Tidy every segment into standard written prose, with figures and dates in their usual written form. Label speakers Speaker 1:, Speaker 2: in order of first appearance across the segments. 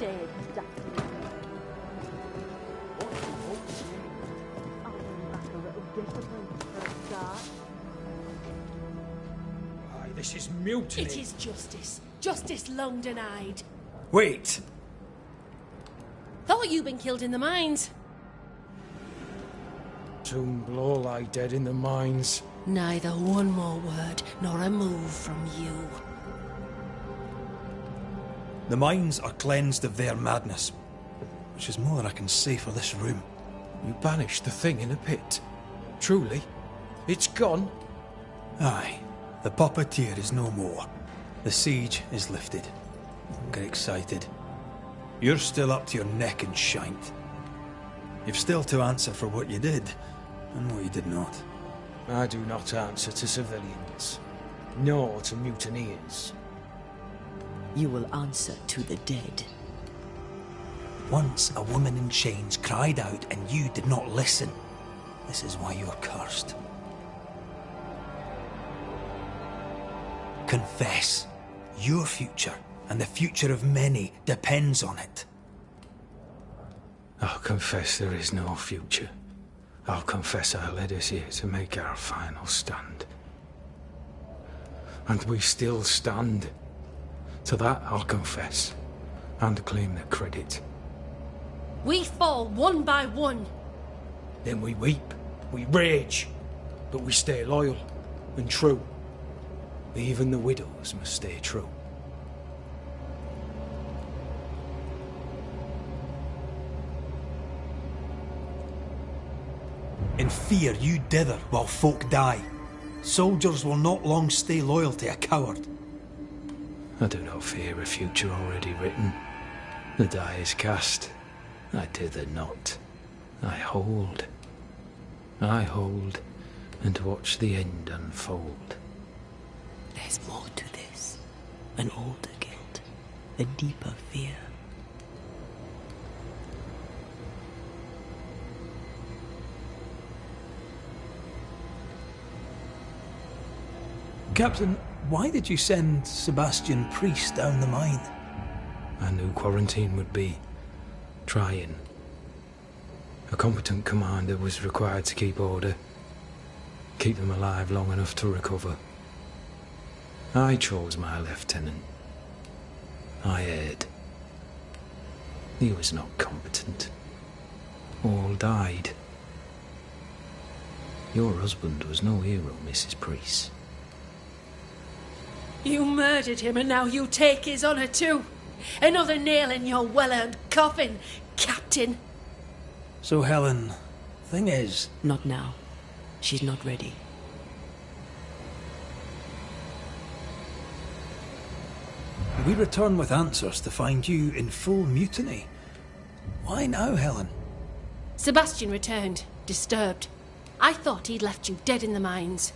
Speaker 1: dead, Ducky. I'll bring back a little discipline for a start.
Speaker 2: Aye, this is mutiny.
Speaker 3: It is justice. Justice long denied.
Speaker 2: Wait!
Speaker 3: Thought you'd been killed in the mines.
Speaker 2: Soon blow lie dead in the mines.
Speaker 3: Neither one more word nor a move from you.
Speaker 4: The mines are cleansed of their madness, which is more than I can say for this room.
Speaker 2: You banished the thing in a pit. Truly? It's gone?
Speaker 4: Aye. The puppeteer is no more. The siege is lifted. Don't get excited. You're still up to your neck in shite. You've still to answer for what you did, and what you did not.
Speaker 2: I do not answer to civilians, nor to mutineers.
Speaker 5: You will answer to the dead.
Speaker 4: Once a woman in chains cried out and you did not listen. This is why you're cursed. Confess. Your future, and the future of many, depends on it.
Speaker 2: I'll confess there is no future. I'll confess I led us here to make our final stand. And we still stand. To that I'll confess, and claim the credit.
Speaker 3: We fall one by one.
Speaker 2: Then we weep, we rage, but we stay loyal and true. Even the widows must stay true.
Speaker 4: In fear you dither while folk die. Soldiers will not long stay loyal to a coward.
Speaker 2: I do not fear a future already written. The die is cast. I dither not. I hold. I hold, and watch the end unfold.
Speaker 5: There's more to this. An older guilt. A deeper fear.
Speaker 4: Captain, why did you send Sebastian Priest down the mine?
Speaker 2: I knew quarantine would be trying. A competent commander was required to keep order, keep them alive long enough to recover. I chose my lieutenant. I erred. He was not competent. All died. Your husband was no hero, Mrs. Priest.
Speaker 3: You murdered him and now you take his honour too. Another nail in your well-earned coffin, Captain.
Speaker 4: So, Helen, thing is...
Speaker 5: Not now. She's not ready.
Speaker 4: We return with answers to find you in full mutiny. Why now, Helen?
Speaker 3: Sebastian returned, disturbed. I thought he'd left you dead in the mines.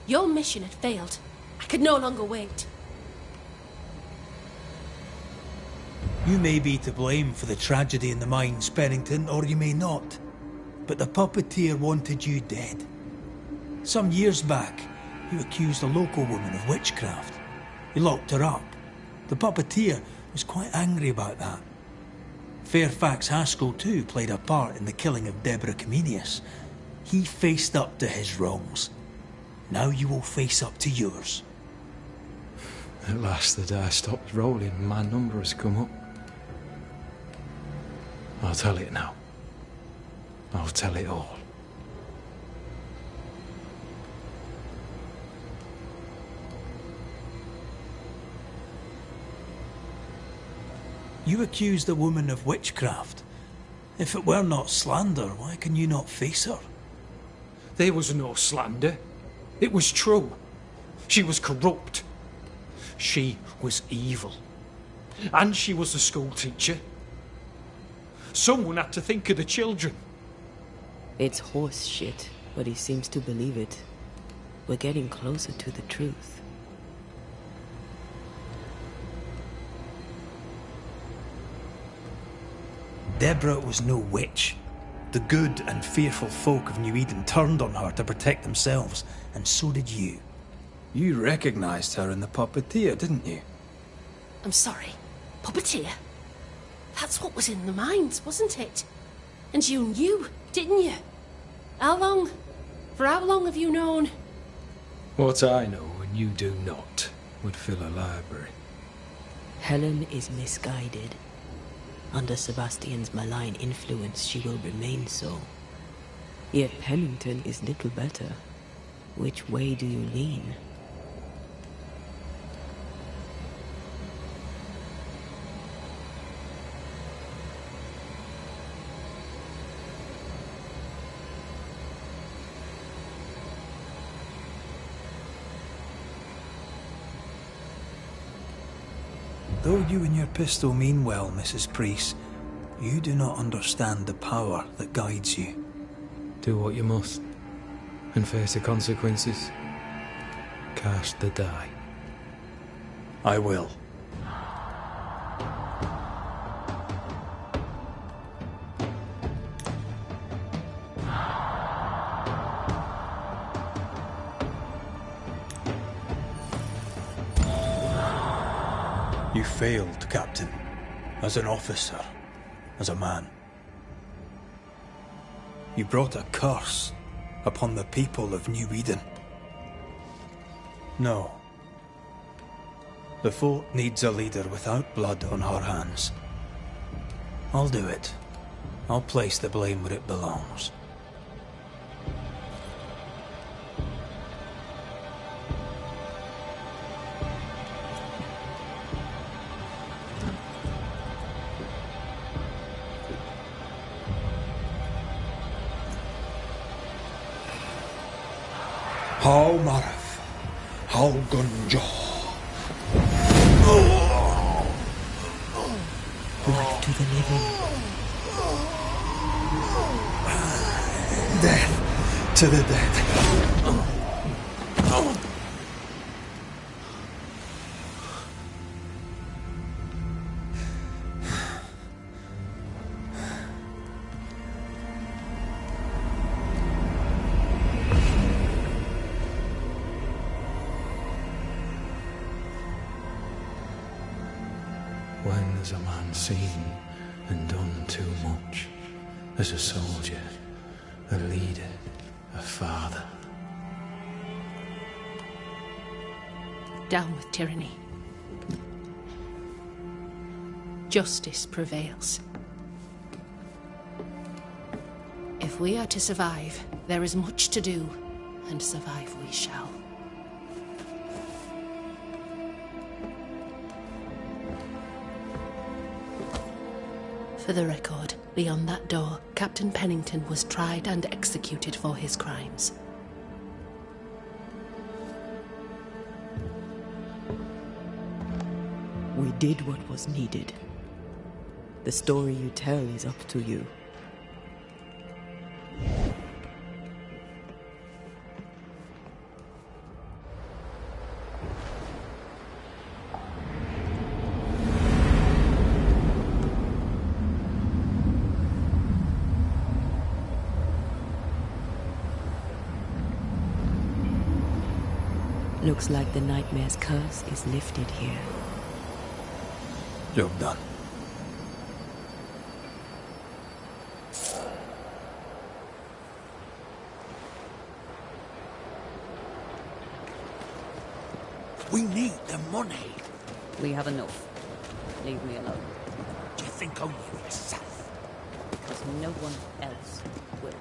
Speaker 3: Your mission had failed. I could no longer wait.
Speaker 4: You may be to blame for the tragedy in the mines, Pennington, or you may not. But the puppeteer wanted you dead. Some years back, you accused a local woman of witchcraft. You locked her up. The puppeteer was quite angry about that. Fairfax Haskell too played a part in the killing of Deborah Comenius. He faced up to his wrongs. Now you will face up to yours.
Speaker 2: At last the die stopped rolling and my number has come up. I'll tell it now. I'll tell it all.
Speaker 4: You accused a woman of witchcraft. If it were not slander, why can you not face her?
Speaker 2: There was no slander. It was true. She was corrupt. She was evil. And she was a school teacher. Someone had to think of the children.
Speaker 5: It's horse shit, but he seems to believe it. We're getting closer to the truth.
Speaker 4: Deborah was no witch. The good and fearful folk of New Eden turned on her to protect themselves, and so did you. You recognized her in the puppeteer, didn't you?
Speaker 3: I'm sorry. Puppeteer? That's what was in the mines, wasn't it? And you knew, didn't you? How long? For how long have you known?
Speaker 2: What I know and you do not would fill a library.
Speaker 5: Helen is misguided. Under Sebastian's malign influence, she will remain so. Yet Pennington is little better. Which way do you lean?
Speaker 4: Though you and your pistol mean well, Mrs. Priest, you do not understand the power that guides you.
Speaker 2: Do what you must, and face the consequences. Cast the die.
Speaker 4: I will. You failed, Captain. As an officer. As a man. You brought a curse upon the people of New Eden. No. The fort needs a leader without blood on her hands. I'll do it. I'll place the blame where it belongs. How Marif, how Gunjo.
Speaker 5: Life to the living.
Speaker 4: Death to the dead.
Speaker 2: When has a man seen and done too much? As a soldier, a leader, a father.
Speaker 3: Down with tyranny. Justice prevails. If we are to survive, there is much to do, and survive we shall. For the record, beyond that door, Captain Pennington was tried and executed for his crimes.
Speaker 5: We did what was needed. The story you tell is up to you. Looks like the nightmare's curse is lifted here.
Speaker 4: Job done.
Speaker 6: We need the money.
Speaker 7: We have enough. Leave me alone.
Speaker 6: Do you think only of yourself?
Speaker 7: Because no one else will.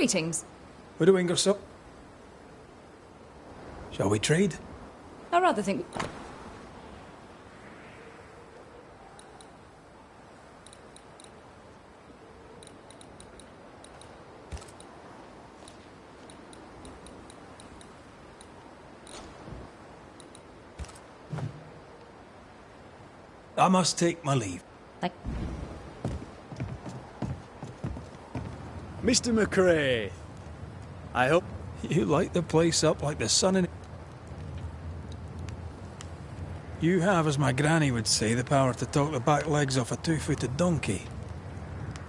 Speaker 8: Greetings.
Speaker 4: Widow Ingersoll. Shall we trade?
Speaker 8: I rather think...
Speaker 4: I must take my leave.
Speaker 8: Like...
Speaker 9: Mr. McRae, I hope...
Speaker 4: You light the place up like the sun in... You have, as my granny would say, the power to talk the back legs off a two-footed donkey.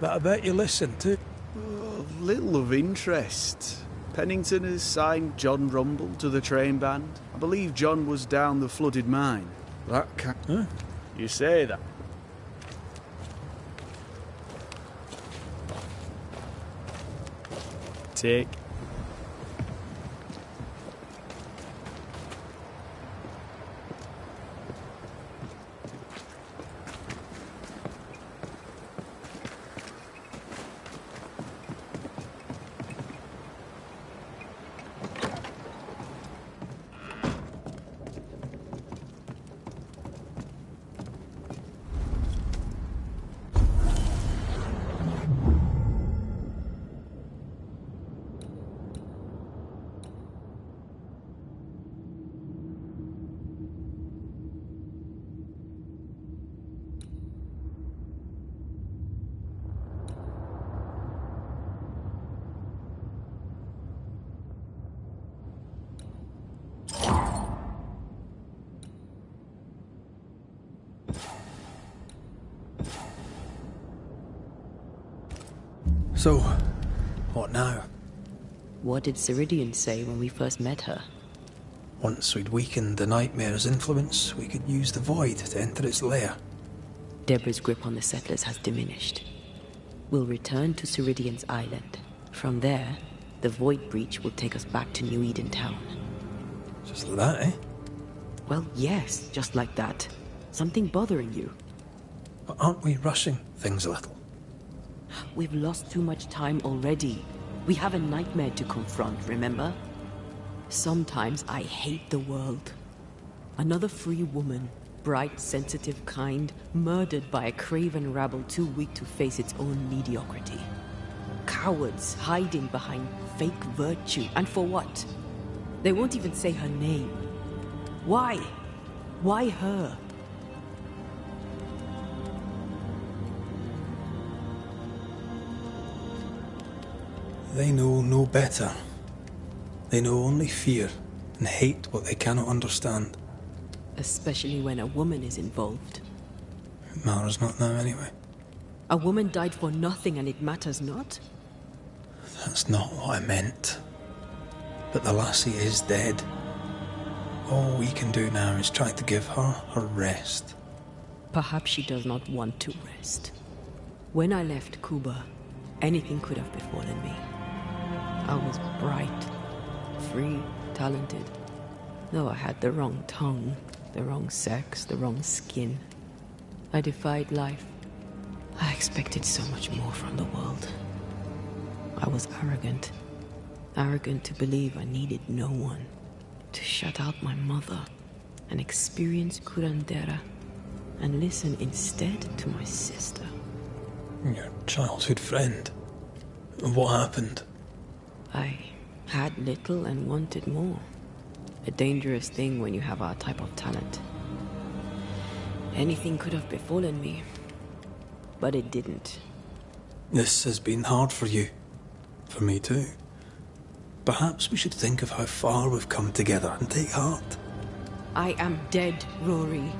Speaker 4: But I bet you listen, too.
Speaker 9: Oh, little of interest. Pennington has signed John Rumble to the train band. I believe John was down the flooded mine. That can...
Speaker 4: Huh?
Speaker 9: You say that. Take.
Speaker 4: So, what now?
Speaker 5: What did Ceridian say when we first met her?
Speaker 4: Once we'd weakened the nightmare's influence, we could use the void to enter its lair.
Speaker 5: Deborah's grip on the settlers has diminished. We'll return to Ceridian's island. From there, the void breach will take us back to New Eden town.
Speaker 4: Just like that, eh?
Speaker 5: Well, yes, just like that. Something bothering you.
Speaker 4: But aren't we rushing things a little?
Speaker 5: We've lost too much time already. We have a nightmare to confront, remember? Sometimes I hate the world. Another free woman, bright, sensitive, kind, murdered by a craven rabble too weak to face its own mediocrity. Cowards hiding behind fake virtue. And for what? They won't even say her name. Why? Why her?
Speaker 4: They know no better. They know only fear and hate what they cannot understand.
Speaker 5: Especially when a woman is involved.
Speaker 4: It matters not now anyway.
Speaker 5: A woman died for nothing and it matters not?
Speaker 4: That's not what I meant. But the lassie is dead. All we can do now is try to give her her rest.
Speaker 5: Perhaps she does not want to rest. When I left Cuba, anything could have befallen me. I was bright, free, talented. Though I had the wrong tongue, the wrong sex, the wrong skin. I defied life. I expected so much more from the world. I was arrogant. Arrogant to believe I needed no one. To shut out my mother and experience curandera and listen instead to my sister.
Speaker 4: Your childhood friend. What happened?
Speaker 5: I had little and wanted more. A dangerous thing when you have our type of talent. Anything could have befallen me, but it didn't.
Speaker 4: This has been hard for you. For me too. Perhaps we should think of how far we've come together and take heart.
Speaker 5: I am dead, Rory.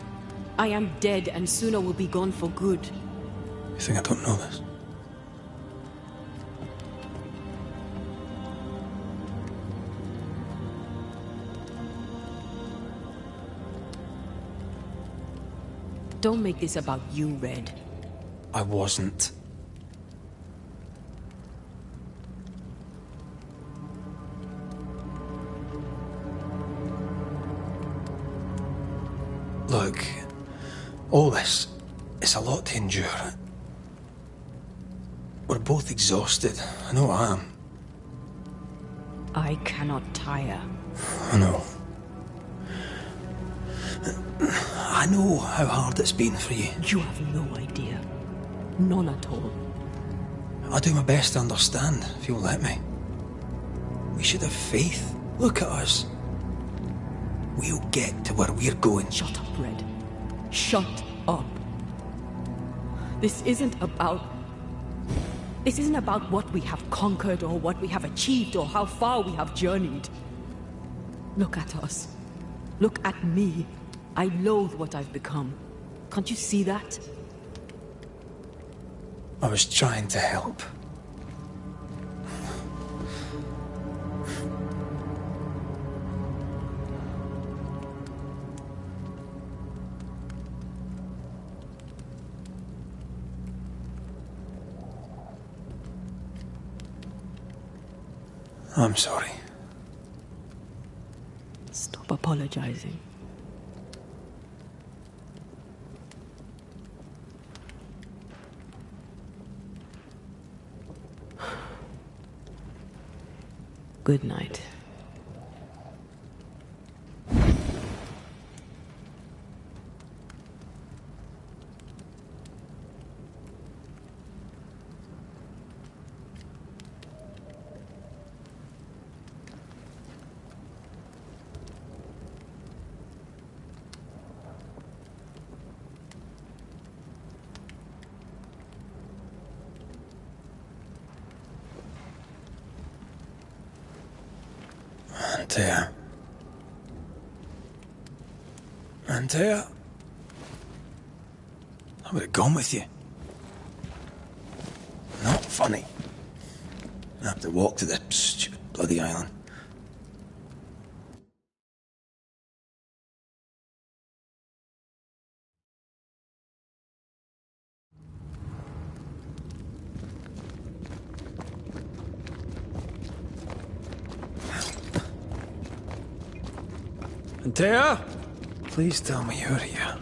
Speaker 5: I am dead, and Suna will be gone for good.
Speaker 4: You think I don't know this?
Speaker 5: Don't make this about you, Red.
Speaker 4: I wasn't. Look, all this, it's a lot to endure. We're both exhausted. I know I am.
Speaker 5: I cannot tire.
Speaker 4: I know. I know how hard it's been for you.
Speaker 5: You have no idea. None at all.
Speaker 4: I'll do my best to understand, if you'll let me. We should have faith. Look at us. We'll get to where we're going.
Speaker 5: Shut up, Red. Shut up. This isn't about what we have conquered or what we have achieved or how far we have journeyed. Look at us. Look at me. I loathe what I've become. Can't you see that?
Speaker 4: I was trying to help. I'm sorry.
Speaker 5: Stop apologizing. Good night.
Speaker 4: Antea? I would have gone with you. Not funny. I have to walk to the stupid bloody island. Antea? Please tell me you're here.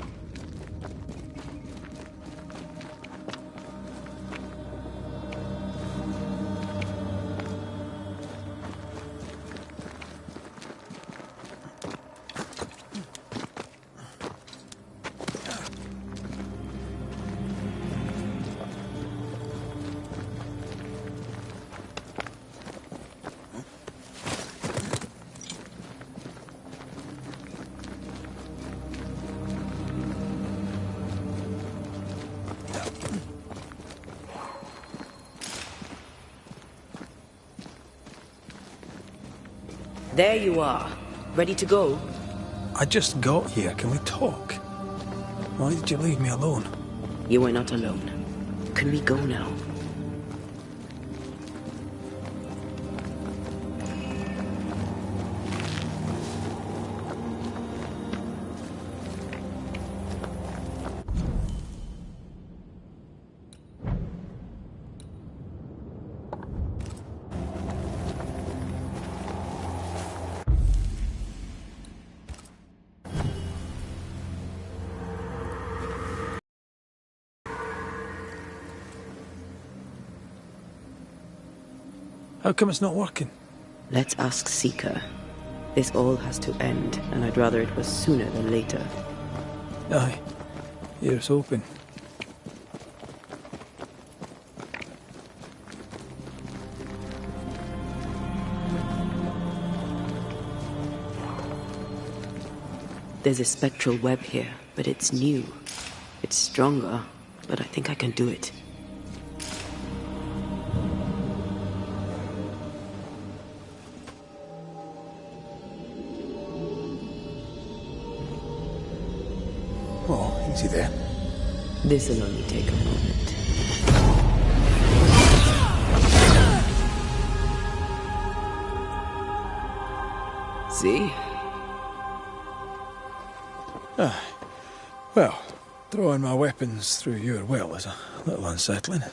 Speaker 5: There you are. Ready to go?
Speaker 4: I just got here. Can we talk? Why did you leave me alone?
Speaker 5: You are not alone. Can we go now?
Speaker 4: How come it's not working?
Speaker 5: Let's ask Seeker. This all has to end, and I'd rather it was sooner than later.
Speaker 4: Aye. Here's hoping.
Speaker 5: There's a spectral web here, but it's new. It's stronger, but I think I can do it.
Speaker 4: Oh, easy there.
Speaker 5: This'll only take a moment. See?
Speaker 4: Well, throwing my weapons through your will is a little unsettling.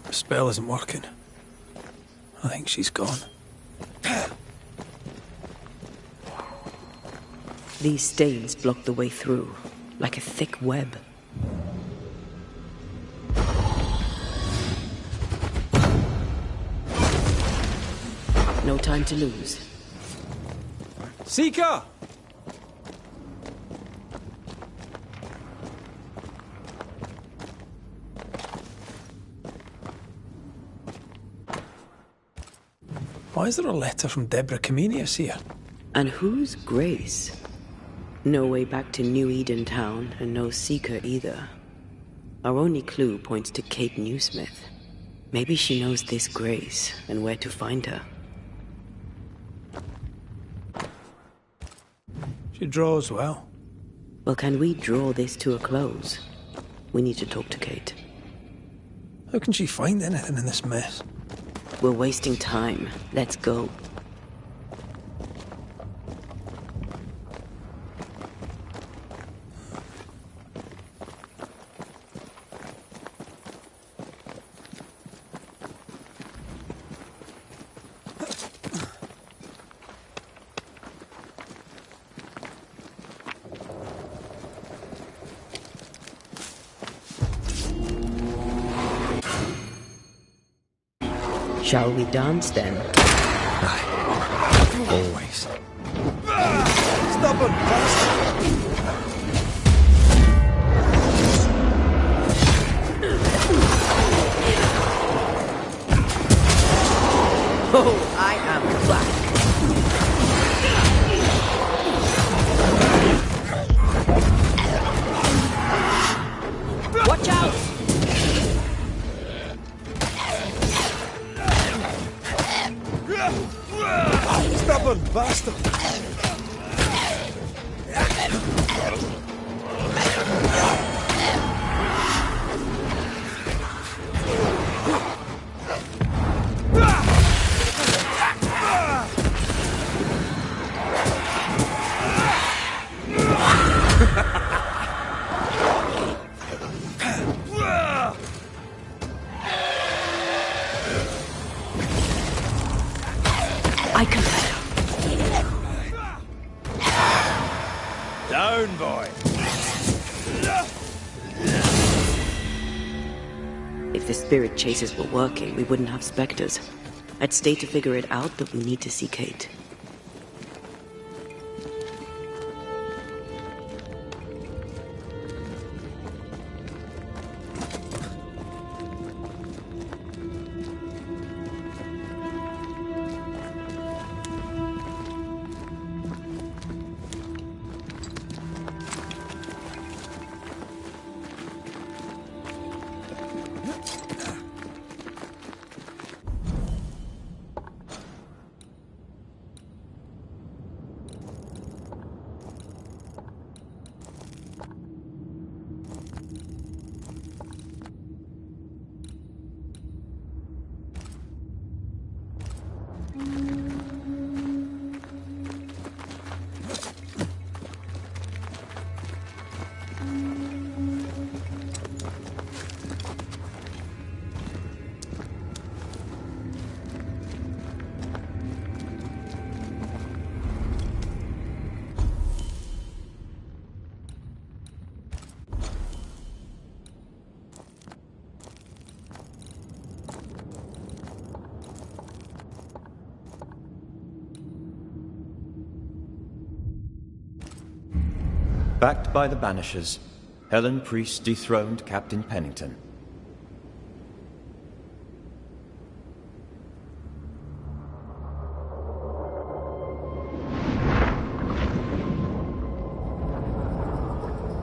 Speaker 4: The spell isn't working. I think she's gone.
Speaker 5: These stains block the way through, like a thick web. No time to lose.
Speaker 2: Seeker!
Speaker 4: Why is there a letter from Deborah Comenius here?
Speaker 5: And who's Grace? No way back to New Eden town, and no Seeker either. Our only clue points to Kate Newsmith. Maybe she knows this Grace, and where to find her.
Speaker 4: She draws well.
Speaker 5: Well, can we draw this to a close? We need to talk to Kate.
Speaker 4: How can she find anything in this mess?
Speaker 5: We're wasting time. Let's go. Shall we dance then?
Speaker 2: Aye. Always.
Speaker 4: Stubborn bastard!
Speaker 5: Oh, I am back. Watch out!
Speaker 4: Stubborn bastard!
Speaker 5: I can.
Speaker 6: Down, boy.
Speaker 5: If the spirit chases were working, we wouldn't have specters. I'd stay to figure it out, but we need to see Kate.
Speaker 8: Backed by the Banishers, Helen Priest dethroned Captain Pennington.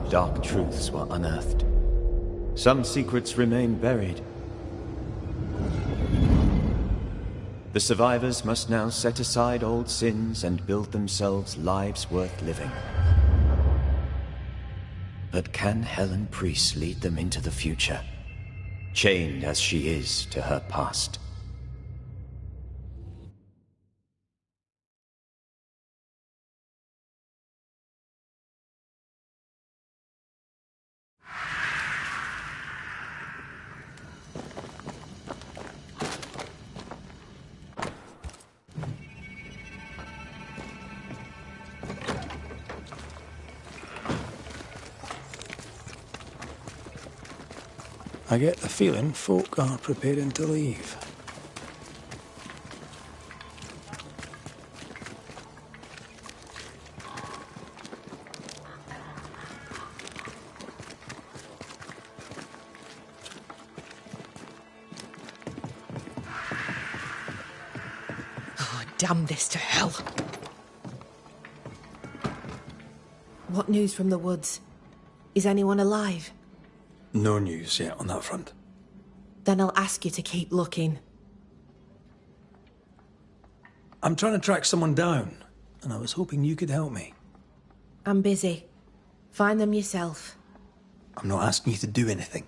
Speaker 8: Dark truths were unearthed. Some secrets remain buried. The survivors must now set aside old sins and build themselves lives worth living. But can Helen Priest lead them into the future, chained as she is to her past?
Speaker 4: I get the feeling folk are preparing to leave.
Speaker 10: Damn this to hell.
Speaker 5: What news from the woods? Is anyone alive?
Speaker 4: No news yet on that front.
Speaker 5: Then I'll ask you to keep looking.
Speaker 4: I'm trying to track someone down, and I was hoping you could help me.
Speaker 5: I'm busy. Find them yourself.
Speaker 4: I'm not asking you to do anything.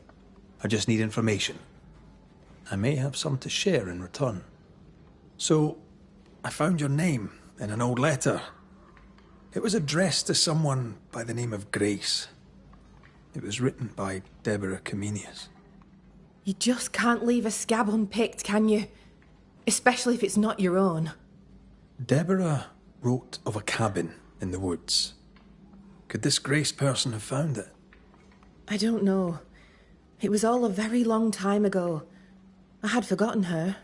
Speaker 4: I just need information. I may have some to share in return. So, I found your name in an old letter. It was addressed to someone by the name of Grace. It was written by Deborah Comenius.
Speaker 5: You just can't leave a scab unpicked, can you? Especially if it's not your own.
Speaker 4: Deborah wrote of a cabin in the woods. Could this Grace person have found it?
Speaker 5: I don't know. It was all a very long time ago. I had forgotten her.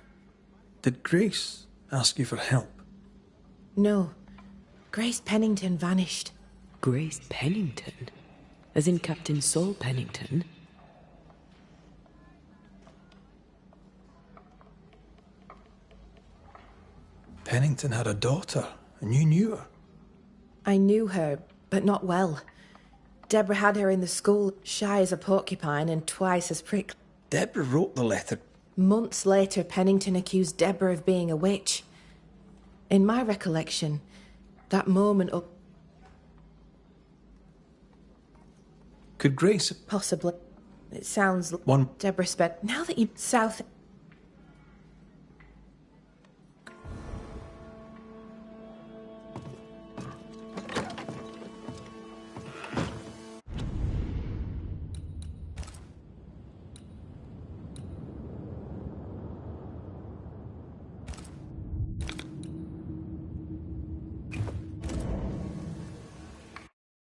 Speaker 4: Did Grace ask you for help?
Speaker 5: No. Grace Pennington vanished. Grace Pennington? As in Captain Saul Pennington?
Speaker 4: Pennington had a daughter, and you knew her.
Speaker 5: I knew her, but not well. Deborah had her in the school, shy as a porcupine and twice as prickly.
Speaker 4: Deborah wrote the letter.
Speaker 5: Months later, Pennington accused Deborah of being a witch. In my recollection, that moment up...
Speaker 4: Could Grace...
Speaker 5: Possibly. It sounds...
Speaker 4: One...
Speaker 5: Deborah spent... Now that you... South...